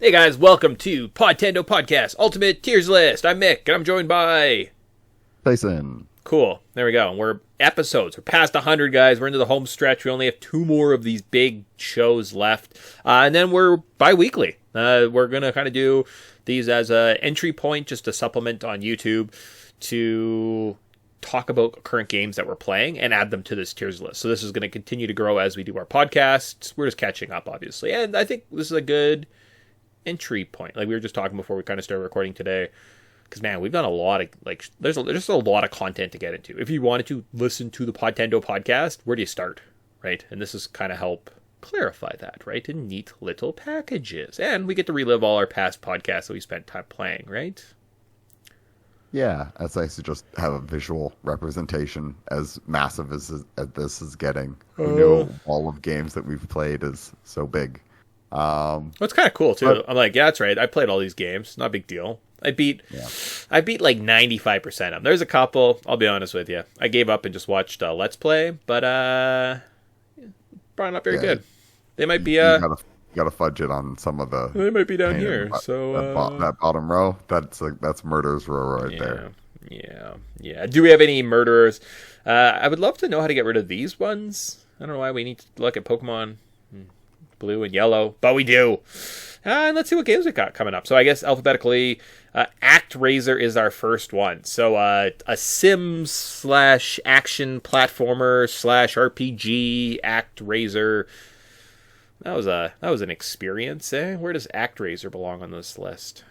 Hey guys, welcome to Podtendo Podcast Ultimate Tiers List. I'm Mick, and I'm joined by... Tyson. Cool, there we go. We're past 100, guys. We're into the home stretch. We only have 2 more of these big shows left. And then we're bi-weekly. We're going to kind of do these as an entry point, just to supplement on YouTube, to talk about current games that we're playing and add them to this tiers list. So this is going to continue to grow as we do our podcasts. We're just catching up, obviously. And I think this is a good entry point. Like we were just talking before we kind of started recording today. Because, man, we've done a lot of, there's just a lot of content to get into. If you wanted to listen to the Podtendo podcast, where do you start, right? And this is kind of help clarify that, right? In neat little packages. And we get to relive all our past podcasts that we spent time playing, right? Yeah, it's nice to just have a visual representation as massive as this is getting. We know all of games that we've played is so big. Well, it's kind of cool, too. But I'm like, yeah, that's right. I played all these games. Not a big deal. I beat like 95% of them. There's a couple, I'll be honest with you. I gave up and just watched Let's Play, but probably not very good. They might be... You gotta fudge it on some of the... They might be down here, so... That bottom row, that's Murderer's Row there. Yeah. Do we have any murderers? I would love to know how to get rid of these ones. I don't know why we need to look at Pokemon Blue and Yellow, but we do. And let's see what games we got coming up. So I guess alphabetically, ActRaiser is our first one. So a Sims / action platformer / RPG ActRaiser. That was an experience, eh? Where does ActRaiser belong on this list?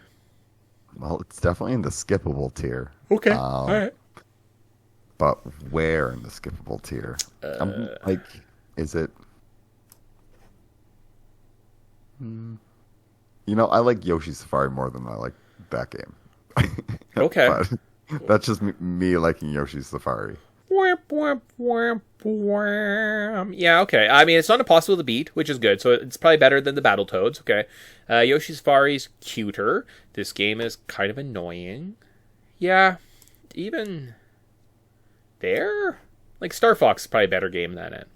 Well, it's definitely in the skippable tier. Okay, all right. But where in the skippable tier? Is it... You know, I like Yoshi's Safari more than I like that game. Okay. But that's just me liking Yoshi's Safari. Yeah, okay. I mean, it's not impossible to beat, which is good. So it's probably better than the Battletoads, okay? Yoshi's Safari's cuter. This game is kind of annoying. Yeah, even there? Like, Star Fox is probably a better game than it.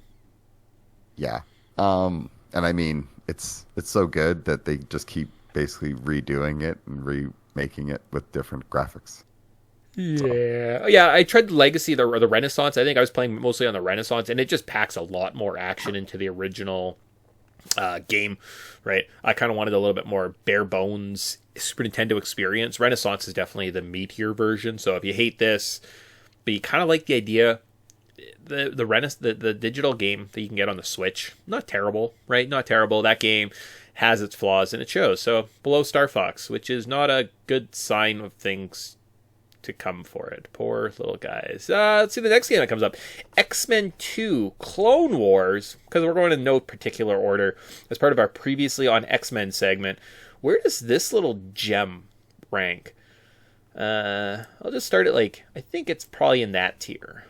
Yeah. And I mean... It's so good that they just keep basically redoing it and remaking it with different graphics. Yeah. So. Yeah, I tried the Legacy or the Renaissance. I think I was playing mostly on the Renaissance, and it just packs a lot more action into the original game, right? I kind of wanted a little bit more bare bones Super Nintendo experience. Renaissance is definitely the meatier version, so if you hate this, but you kind of like the idea... The digital game that you can get on the Switch, not terrible, right? Not terrible. That game has its flaws and it shows. So below Star Fox, which is not a good sign of things to come for it. Poor little guys. Let's see the next game that comes up. X-Men 2 Clone Wars, because we're going in no particular order as part of our previously on X-Men segment. Where does this little gem rank? I'll just start it I think it's probably in that tier.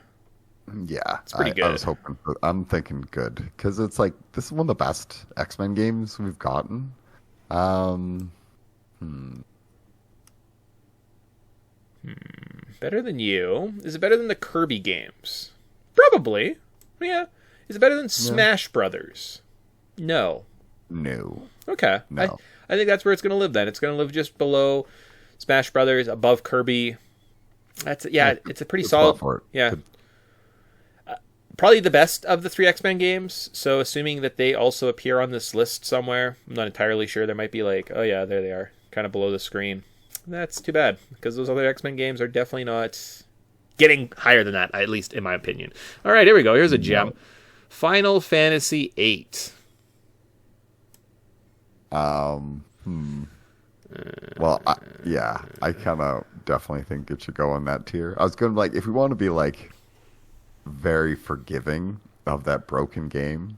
Yeah, it's pretty good. I was hoping, I'm thinking good because it's this is one of the best X-Men games we've gotten. Better than you? Is it better than the Kirby games? Probably. Yeah. Is it better than Smash Brothers? No. Okay. No. I think that's where it's going to live then. It's going to live just below Smash Brothers, above Kirby. It's a pretty solid. For it. Yeah. Probably the best of the 3 X-Men games, so assuming that they also appear on this list somewhere, I'm not entirely sure. There might be oh yeah, there they are, kind of below the screen. That's too bad, because those other X-Men games are definitely not getting higher than that, at least in my opinion. All right, here we go. Here's a gem. No. Final Fantasy VIII. Well, I kind of definitely think it should go in that tier. I was going to if we want to be very forgiving of that broken game,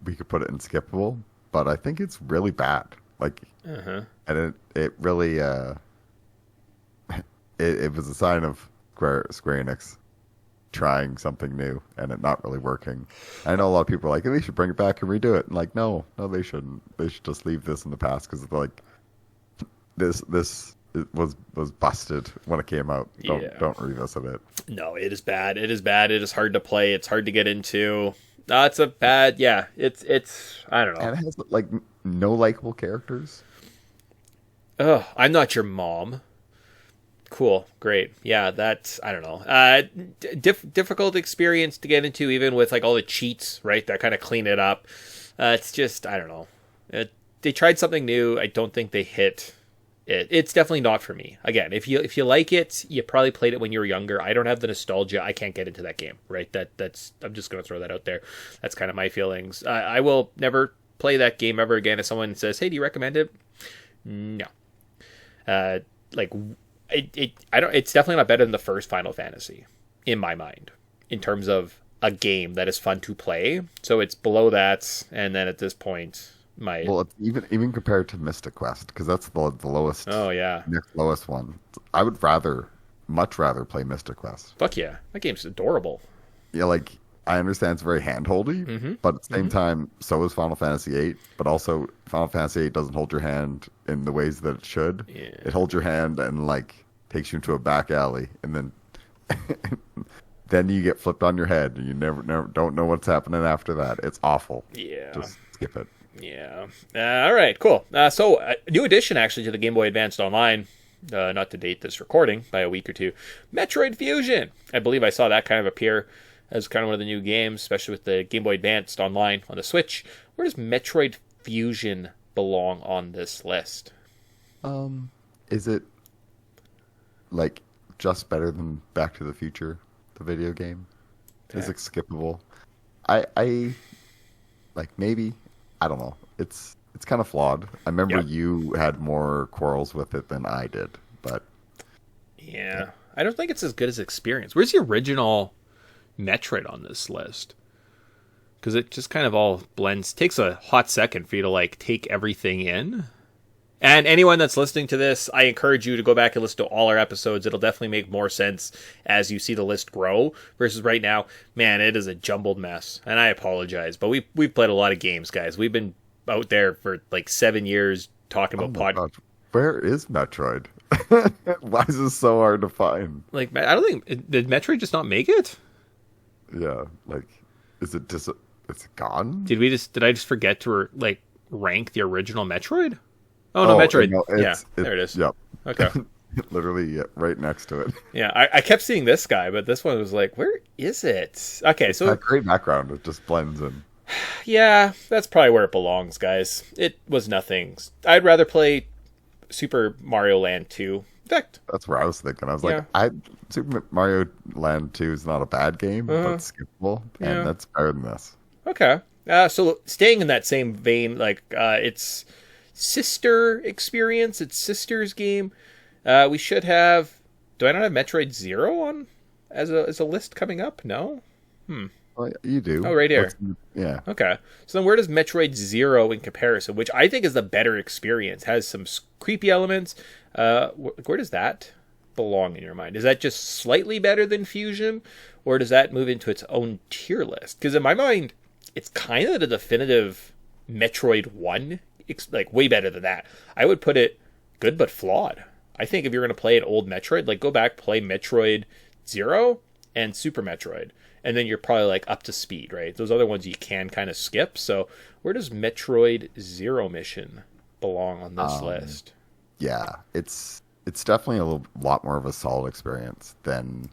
we could put it in skippable, but I think it's really bad. And it really it was a sign of Square Enix trying something new and it not really working. I know a lot of people are they should bring it back and redo it. And no, they shouldn't. They should just leave this in the past because this it was busted when it came out. Don't revisit it. No, it is bad. It is bad. It is hard to play. It's hard to get into. It's a bad. Yeah, it's. I don't know. And it has no likable characters. Oh, I'm not your mom. Cool, great. Yeah, that's I don't know. Difficult experience to get into, even with like all the cheats, right? That kind of clean it up. It's just I don't know. They tried something new. I don't think they hit it. It's definitely not for me. Again, if you like it, you probably played it when you were younger. I don't have the nostalgia. I can't get into that game, right? That's I'm just gonna throw that out there. That's kind of my feelings. I will never play that game ever again. If someone says, "Hey, do you recommend it?" No. Like I don't. It's definitely not better than the first Final Fantasy in my mind in terms of a game that is fun to play. So it's below that, and then at this point, my Well, it's even compared to Mystic Quest, because that's the lowest, oh yeah, next lowest one. I would much rather play Mystic Quest. fuck yeah, that game's adorable. Yeah, like I understand it's very handholdy, but at the same time, so is Final Fantasy VIII. But also, Final Fantasy VIII doesn't hold your hand in the ways that it should. Yeah. It holds your hand and like takes you into a back alley, and then then you get flipped on your head, and you never don't know what's happening after that. It's awful. Yeah. Just skip it. Yeah. All right. Cool. So, new addition actually to the Game Boy Advance Online. Not to date this recording by a week or two. Metroid Fusion. I believe I saw that kind of appear as kind of one of the new games, especially with the Game Boy Advance Online on the Switch. Where does Metroid Fusion belong on this list? Is it like just better than Back to the Future, the video game? Is it skippable? I like maybe. I don't know. It's kind of flawed. I remember you had more quarrels with it than I did, but yeah, I don't think it's as good as experience. Where's the original Metroid on this list? Because it just kind of all blends. Takes a hot second for you to like take everything in. And anyone that's listening to this, I encourage you to go back and listen to all our episodes. It'll definitely make more sense as you see the list grow. Versus right now, man, it is a jumbled mess. And I apologize, but we've played a lot of games, guys. We've been out there for like 7 years talking about God. Where is Metroid? Why is this so hard to find? Like, I don't think did Metroid just not make it? Yeah, like, is it just it's gone? Did I just forget to rank the original Metroid? Oh no, Metroid. No, there it is. Yep. Okay. Literally right next to it. Yeah, I kept seeing this guy, but this one was like, where is it? Okay, so that great background, it just blends in. Yeah, that's probably where it belongs, guys. It was nothing. I'd rather play Super Mario Land 2. In fact, that's where I was thinking. I was like, Super Mario Land 2 is not a bad game, but it's skippable, and that's better than this. Okay. So staying in that same vein, like it's sister experience, it's sister's game. We should have. Do I not have Metroid Zero on as a list coming up? No. Well, you do. Oh, right here. Yeah. Okay. So then where does Metroid Zero in comparison, which I think is the better experience, has some creepy elements. Where does that belong in your mind? Is that just slightly better than Fusion, or does that move into its own tier list? Because in my mind, it's kind of the definitive Metroid 1. It's like way better than that. I would put it good but flawed. I think if you're going to play an old Metroid, like go back, play Metroid Zero and Super Metroid. And then you're probably like up to speed, right? Those other ones you can kind of skip. So where does Metroid Zero Mission belong on this list? Yeah, it's definitely a lot more of a solid experience than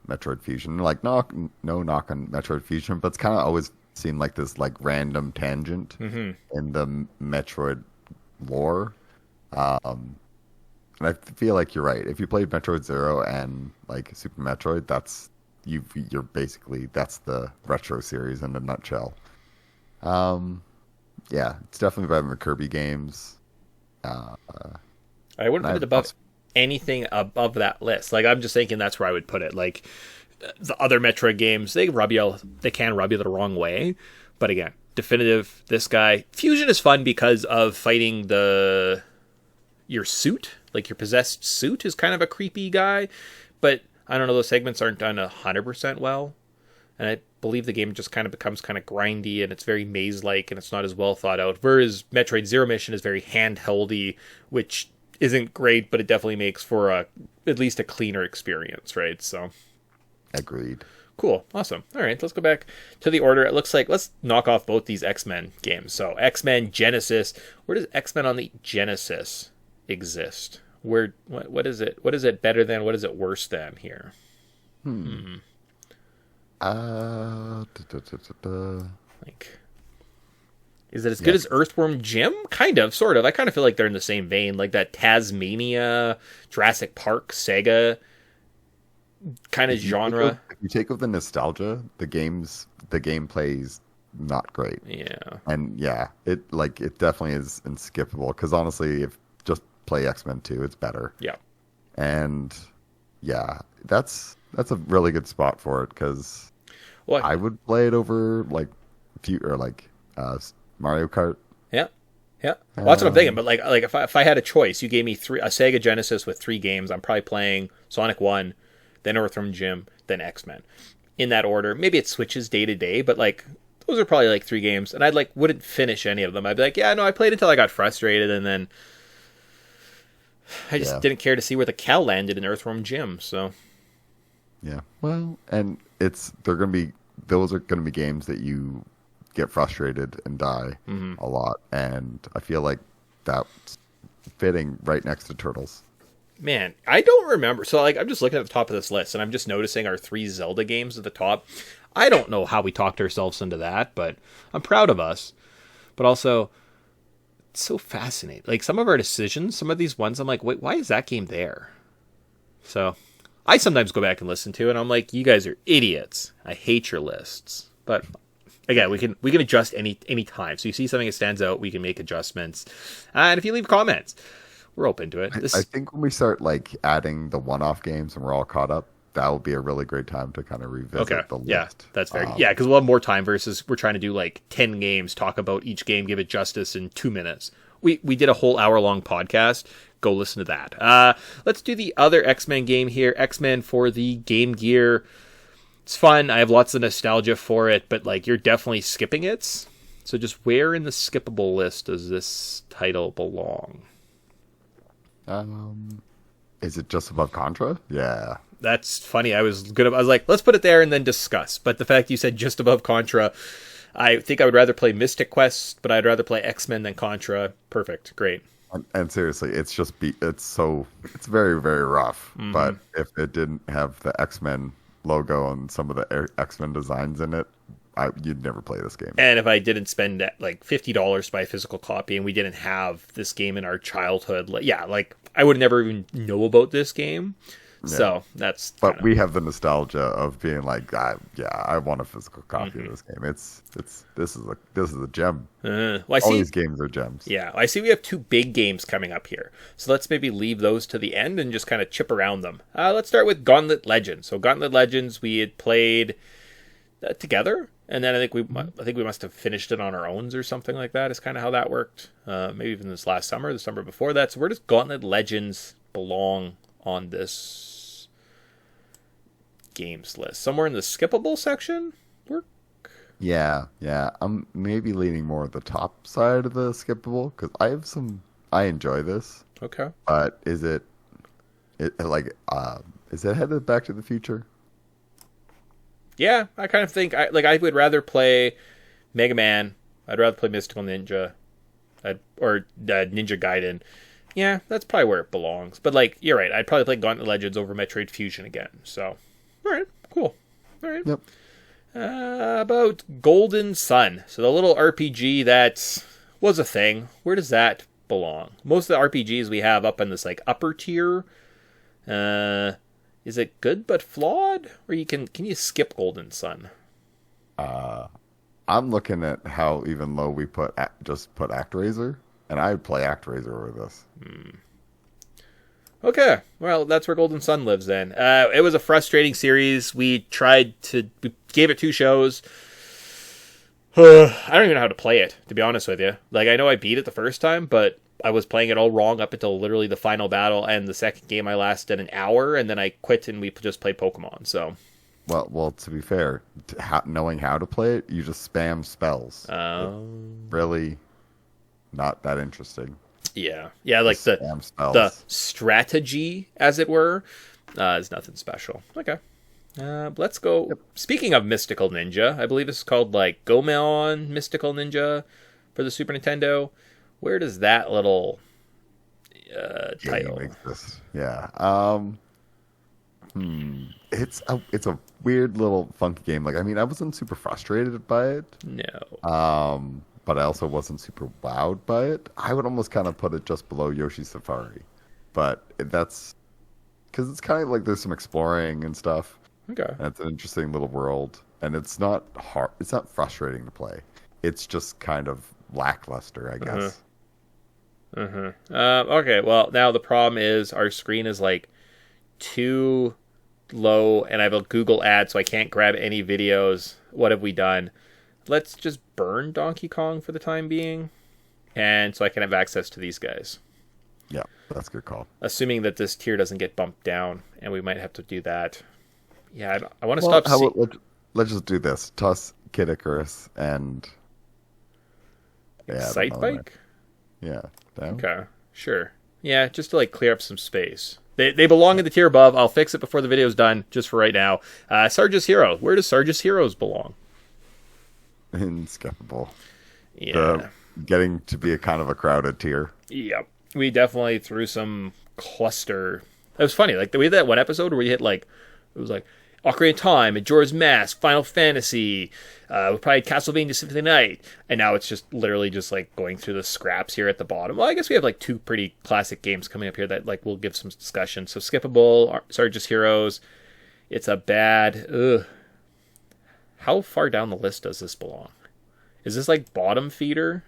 Metroid Fusion. Like, no knock on Metroid Fusion, but it's kind of always seemed like this like random tangent in the Metroid lore. And I feel like you're right. If you played Metroid Zero and like Super Metroid, you're basically that's the retro series in a nutshell. Yeah, it's definitely better than the Kirby games. I wouldn't put it above anything above that list. Like I'm just thinking that's where I would put it. Like the other Metroid games, they can rub you the wrong way. But again, definitive. This guy Fusion is fun because of fighting your suit. Like your possessed suit is kind of a creepy guy, but I don't know, those segments aren't done 100% well. And I believe the game just kind of becomes kind of grindy and it's very maze-like and it's not as well thought out. Whereas Metroid Zero Mission is very handheldy, which isn't great, but it definitely makes for at least a cleaner experience, right? So, agreed. Cool. Awesome. All right, let's go back to the order. It looks like let's knock off both these X-Men games. So X-Men Genesis. Where does X-Men on the Genesis exist? Where what is it? What is it better than? What is it worse than here? Like, is it as good as Earthworm Jim? Kind of, sort of. I kind of feel like they're in the same vein, like that Tasmania, Jurassic Park, Sega kind of genre. If you take off the nostalgia, the gameplay's not great. Yeah. And yeah, it definitely is unskippable because honestly, if just play X-Men 2, it's better. Yeah. And yeah, that's a really good spot for it because I would play it over like Mario Kart. Yeah. Yeah. Well, that's what I'm thinking. But like if I had a choice, you gave me a Sega Genesis with 3 games, I'm probably playing Sonic 1, then Earthworm Jim, then X-Men. In that order. Maybe it switches day to day, but like those are probably like 3 games, and I wouldn't finish any of them. I'd be like, yeah, no, I played until I got frustrated, and then I just didn't care to see where the cow landed in Earthworm Jim. So yeah, well, and those are gonna be games that you get frustrated and die a lot, and I feel like that's fitting right next to Turtles. Man, I don't remember. So, like, I'm just looking at the top of this list, and I'm just noticing our 3 Zelda games at the top. I don't know how we talked ourselves into that, but I'm proud of us. But also, it's so fascinating. Like, some of our decisions, some of these ones, I'm like, wait, why is that game there? So, I sometimes go back and listen to it, and I'm like, you guys are idiots. I hate your lists. But again, we can adjust any time. So you see something that stands out, we can make adjustments. And if you leave comments, we're open to it. I think when we start like adding the one-off games and we're all caught up, that will be a really great time to kind of revisit the list. Yeah, that's fair. Yeah, because we'll have more time versus we're trying to do like 10 games, talk about each game, give it justice in 2 minutes. We did a whole hour-long podcast. Go listen to that. Let's do the other X-Men game here. X-Men for the Game Gear. It's fun. I have lots of nostalgia for it, but like you're definitely skipping it. So just where in the skippable list does this title belong? Is it just above Contra? Yeah. That's funny. I was like, let's put it there and then discuss. But the fact you said just above Contra, I think I would rather play Mystic Quest, but I'd rather play X-Men than Contra. Perfect. Great. And seriously, it's very, very rough. Mm-hmm. But if it didn't have the X-Men logo and some of the X-Men designs in it, you'd never play this game. And if I didn't spend like $50 to buy a physical copy and we didn't have this game in our childhood, I would never even know about this game. Yeah. So that's. But we have the nostalgia of being like, I want a physical copy of this game. This is a gem. All these games are gems. Yeah, I see. We have 2 big games coming up here, so let's maybe leave those to the end and just kind of chip around them. Let's start with Gauntlet Legends. So Gauntlet Legends, we had played together. And then I think we must have finished it on our own or something like that. Is kind of how that worked. Maybe even this last summer, the summer before that. So where does Gauntlet Legends belong on this games list? Somewhere in the skippable section? Yeah. I'm maybe leaning more at the top side of the skippable because I enjoy this. Okay. But is it headed Back to the Future? Yeah, I kind of think I would rather play Mega Man. I'd rather play Mystical Ninja, or Ninja Gaiden. Yeah, that's probably where it belongs. But like, you're right. I'd probably play Gauntlet Legends over Metroid Fusion again. So, all right, cool. All right. Yep. About Golden Sun. So the little RPG that was a thing. Where does that belong? Most of the RPGs we have up in this like upper tier. Is it good but flawed, or can you skip Golden Sun? I'm looking at how even low we put ActRaiser, and I would play ActRaiser over this. Okay, well that's where Golden Sun lives then. It was a frustrating series. We gave it 2 shows. I don't even know how to play it, to be honest with you. Like I know I beat it the first time, but I was playing it all wrong up until literally the final battle, and the second game I lasted an hour, and then I quit and we just played Pokemon. So, well, to be fair, knowing how to play it, you just spam spells. Really, not that interesting. Yeah, like the strategy, as it were, is nothing special. Okay, Let's go. Yep. Speaking of Mystical Ninja, I believe this is called like Gomon Mystical Ninja for the Super Nintendo. Where does that little Game title? exists. Yeah. It's a weird little funky game. Like, I mean, I wasn't super frustrated by it. No. But I also wasn't super wowed by it. I would almost kind of put it just below Yoshi's Safari. But that's because it's kind of like there's some exploring and stuff. Okay. And it's an interesting little world. And it's not hard. It's not frustrating to play. It's just kind of lackluster, I guess. Okay, well, now the problem is our screen is like too low, and I have a Google ad, so I can't grab any videos. What have we done? Let's just burn Donkey Kong for the time being, and so I can have access to these guys. Yeah, that's a good call. Assuming that this tier doesn't get bumped down, and we might have to do that. Yeah, I want to Well, stop. let's just do this. Toss Kid Icarus and Excite another Bike? Yeah. Down? Okay, sure. Yeah, just to like clear up some space. They belong in the tier above. I'll fix it before the video's done, just for right now. Sarge's Hero. Where does Sarge's Heroes belong? Inskippable. Yeah. Getting to be a kind of a crowded tier. Yep. We definitely threw some cluster. It was funny. Like, we had that one episode where we hit, like, it was like Ocarina of Time, Majora's Mask, Final Fantasy, we probably had Castlevania Symphony of the Night, and now it's just literally just, like, going through the scraps here at the bottom. Well, I guess we have, like, two pretty classic games coming up here that, like, we'll give some discussion. So, Skippable, Sarge's Heroes. It's a bad... Ugh. How far down the list does this belong? Is this, like, bottom feeder?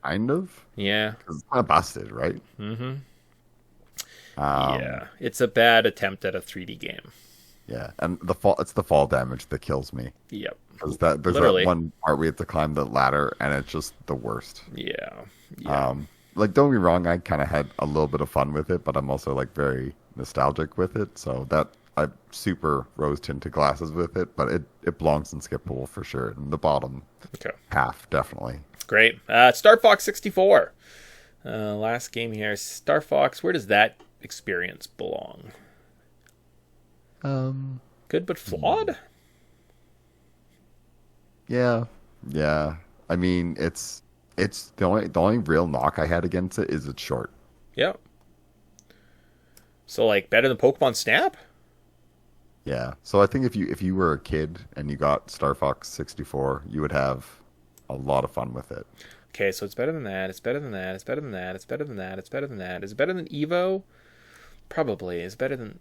Kind of. Yeah. 'Cause it's kind of busted, right? Mm-hmm. Yeah. It's a bad attempt at a 3D game. Yeah, and it's the fall damage that kills me. Yep. Because there's Literally. that one part we have to climb the ladder, and it's just the worst. Yeah. Like, don't get me wrong, I kind of had a little bit of fun with it, but I'm also like very nostalgic with it, so that I super rose tinted glasses with it, but it belongs in skippable for sure. In the bottom half, definitely. Great. Star Fox 64. Last game here. Star Fox, where does that experience belong? Good but flawed? Yeah. I mean, it's the only real knock I had against it is it's short. Yep. So, like, better than Pokemon Snap? Yeah. So I think if you were a kid and you got Star Fox 64, you would have a lot of fun with it. Okay, so it's better than that. It's better than that. It's better than that. It's better than that. It's better than that. Is it better than Evo? Probably. It's better than...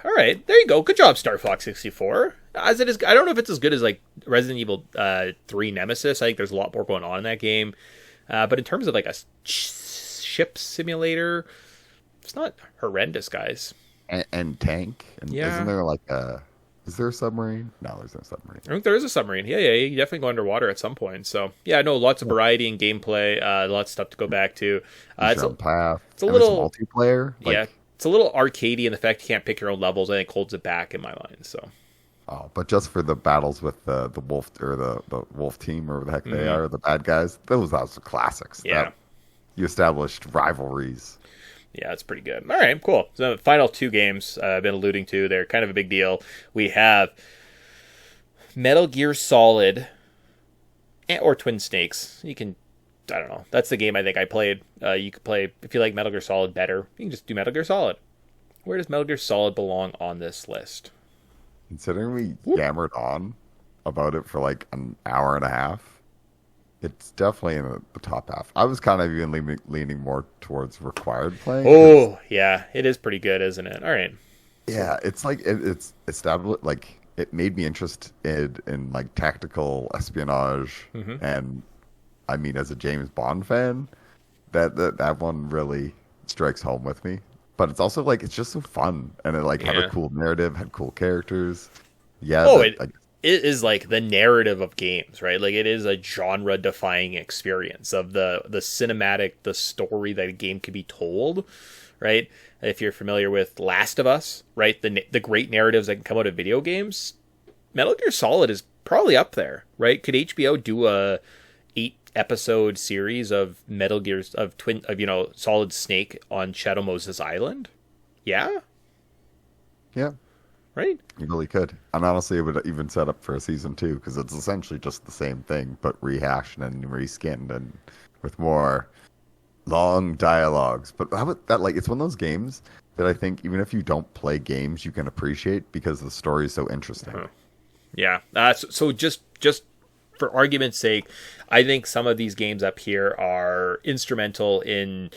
All right, there you go. Good job, Star Fox 64. As it is, I don't know if it's as good as like Resident Evil 3 Nemesis. I think there's a lot more going on in that game. But in terms of like a ship simulator, it's not horrendous, guys. And tank. And Yeah. Isn't there like a... Is there a submarine? No, there's no submarine. I think there is a submarine. Yeah, you definitely go underwater at some point. So, yeah, no, lots of variety in gameplay, lots of stuff to go back to. It's a little... multiplayer. Yeah, it's a little arcadey in the fact you can't pick your own levels. I think holds it back in my mind, so... Oh, but just for the battles with the wolf or the wolf team or whatever the heck they are, the bad guys, those are classics. Yeah. You established rivalries. Yeah, it's pretty good. All right, cool. So the final two games I've been alluding to, they're kind of a big deal. We have Metal Gear Solid or Twin Snakes. You can, I don't know. That's the game I think I played. You could play, if you like Metal Gear Solid better, you can just do Metal Gear Solid. Where does Metal Gear Solid belong on this list? Considering we yammered on about it for like an hour and a half, it's definitely in the top half. I was kind of even leaning more towards required playing. Oh, yeah. It is pretty good, isn't it? All right. Yeah, it's like it's established. Like, it made me interested in like tactical espionage, and I mean, as a James Bond fan, that one really strikes home with me. But it's also like it's just so fun, and it like had a cool narrative, had cool characters. Yeah. It is like the narrative of games, right? Like, it is a genre-defying experience of the cinematic, the story that a game could be told, right? If you're familiar with Last of Us, right? The great narratives that can come out of video games, Metal Gear Solid is probably up there, right? Could HBO do a 8-episode series of Metal Gears of Solid Snake on Shadow Moses Island? Yeah. Yeah. right? You really could. And honestly, it would even set up for a season 2 because it's essentially just the same thing, but rehashed and reskinned and with more long dialogues. But how about that? Like, it's one of those games that I think even if you don't play games, you can appreciate because the story is so interesting. Yeah. So just for argument's sake, I think some of these games up here are instrumental in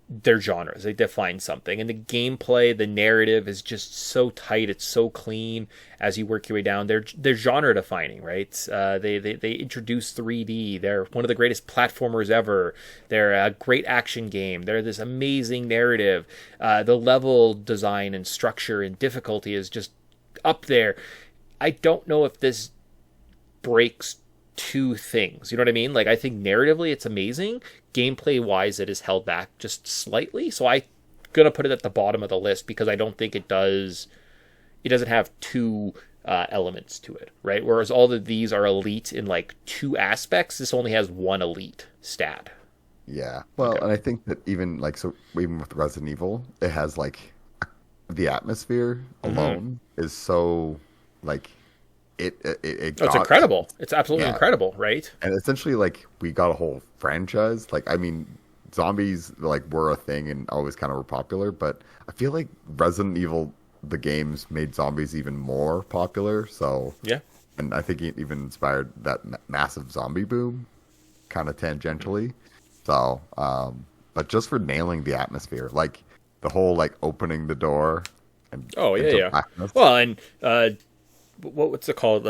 their genres. They define something, and the gameplay, the narrative is just so tight. It's so clean as you work your way down. They're genre defining, right? They introduce 3D. They're one of the greatest platformers ever. They're a great action game. They're this amazing narrative. The level design and structure and difficulty is just up there. I don't know if this breaks two things. You know what I mean? Like, I think narratively it's amazing. Gameplay wise, it is held back just slightly. So I'm gonna put it at the bottom of the list because I don't think it does. It doesn't have two elements to it, right? Whereas all of these are elite in like two aspects. This only has one elite stat. Yeah. Well, and I think that even like so, even with Resident Evil, it has like the atmosphere alone is so like it's incredible. It's absolutely incredible, right? And essentially, like, we got a whole franchise. Like, I mean, zombies like were a thing and always kind of were popular, but I feel like Resident Evil, the games, made zombies even more popular. So yeah, and I think it even inspired that massive zombie boom, kind of tangentially. So, but just for nailing the atmosphere, like the whole like opening the door and blackness. Well, and what's it called?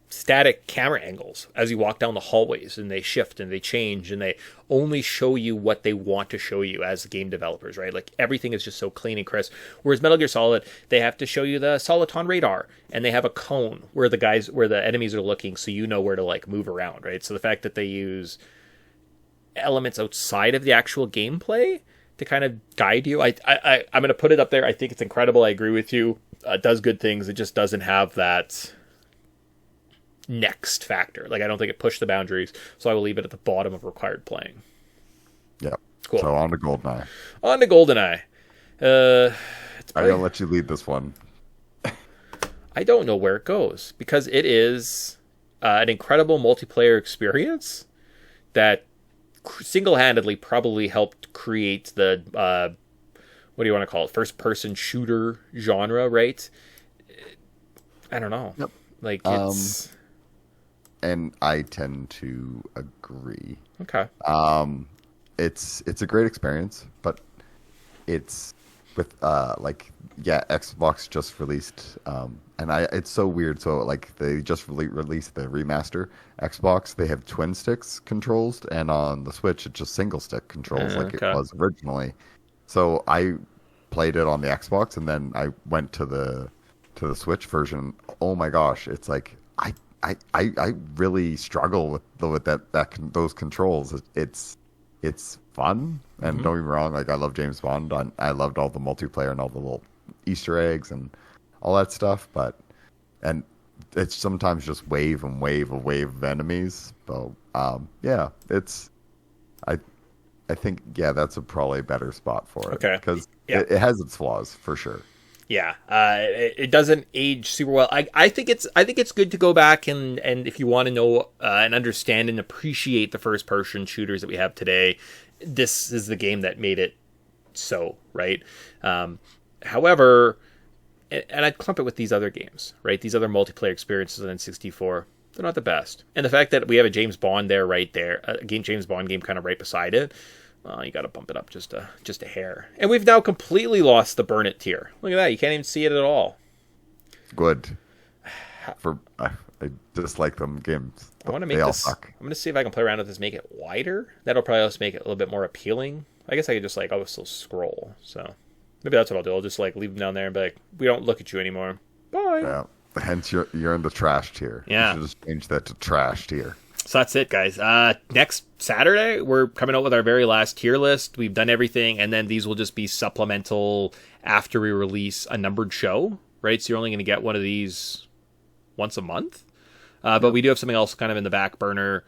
Static camera angles as you walk down the hallways, and they shift and they change, and they only show you what they want to show you as game developers, right? Like, everything is just so clean and crisp. Whereas Metal Gear Solid, they have to show you the Soliton radar, and they have a cone where the enemies are looking, so you know where to like move around, right? So the fact that they use elements outside of the actual gameplay to kind of guide you, I'm going to put it up there. I think it's incredible. I agree with you. It does good things. It just doesn't have that next factor. Like, I don't think it pushed the boundaries, so I will leave it at the bottom of required playing. Yeah. Cool. So on to GoldenEye. On to GoldenEye. I'm going to let you lead this one. I don't know where it goes because it is an incredible multiplayer experience that single-handedly probably helped create the what do you want to call it? First-person shooter genre, right? I don't know. Yep. Like, it's... And I tend to agree. Okay. It's a great experience, but it's with Xbox just released, and it's so weird. So like they just released the remaster. Xbox, they have twin sticks controls, and on the Switch it's just single stick controls like it was originally. So I played it on the Xbox, and then I went to the Switch version. Oh my gosh, it's like I really struggle with those controls. It's fun, and don't get me wrong, like I love James Bond. I loved all the multiplayer and all the little Easter eggs and all that stuff, and it's sometimes just wave of enemies. So I think that's probably a better spot for it. Okay, because it has its flaws for sure. Yeah, it doesn't age super well. I think it's good to go back and if you want to know and understand and appreciate the first person shooters that we have today, this is the game that made it so, right? However, and I'd clump it with these other games, right? These other multiplayer experiences on N64, they're not the best. And the fact that we have a James Bond there, right there, James Bond game kind of right beside it, you got to bump it up just a hair. And we've now completely lost the Burn It tier. Look at that. You can't even see it at all. Good. I dislike them games. I want to make this. I'm going to see if I can play around with this, make it wider. That'll probably also make it a little bit more appealing. I guess I could just still scroll. So maybe that's what I'll do. I'll just leave them down there and be like, we don't look at you anymore. Bye. Yeah. Hence you're in the trash tier. Yeah. You should just change that to trash tier. So that's it, guys. Next Saturday, we're coming out with our very last tier list. We've done everything, and then these will just be supplemental after we release a numbered show, right? So you're only going to get one of these once a month. But we do have something else kind of in the back burner.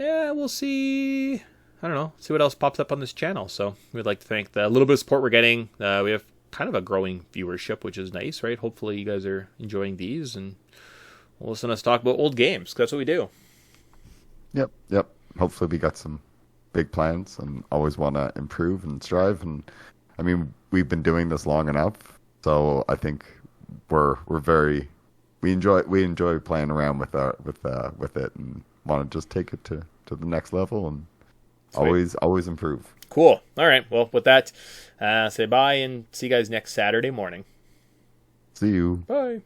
Yeah, we'll see. I don't know. See what else pops up on this channel. So we'd like to thank the little bit of support we're getting. We have kind of a growing viewership, which is nice, right? Hopefully you guys are enjoying these and will listen to us talk about old games. 'Cause that's what we do. Yep. Hopefully we got some big plans and always want to improve and strive. And I mean, we've been doing this long enough, so I think we enjoy playing around with it and want to just take it to the next level and always improve. Cool. All right. Well, with that, say bye and see you guys next Saturday morning. See you. Bye.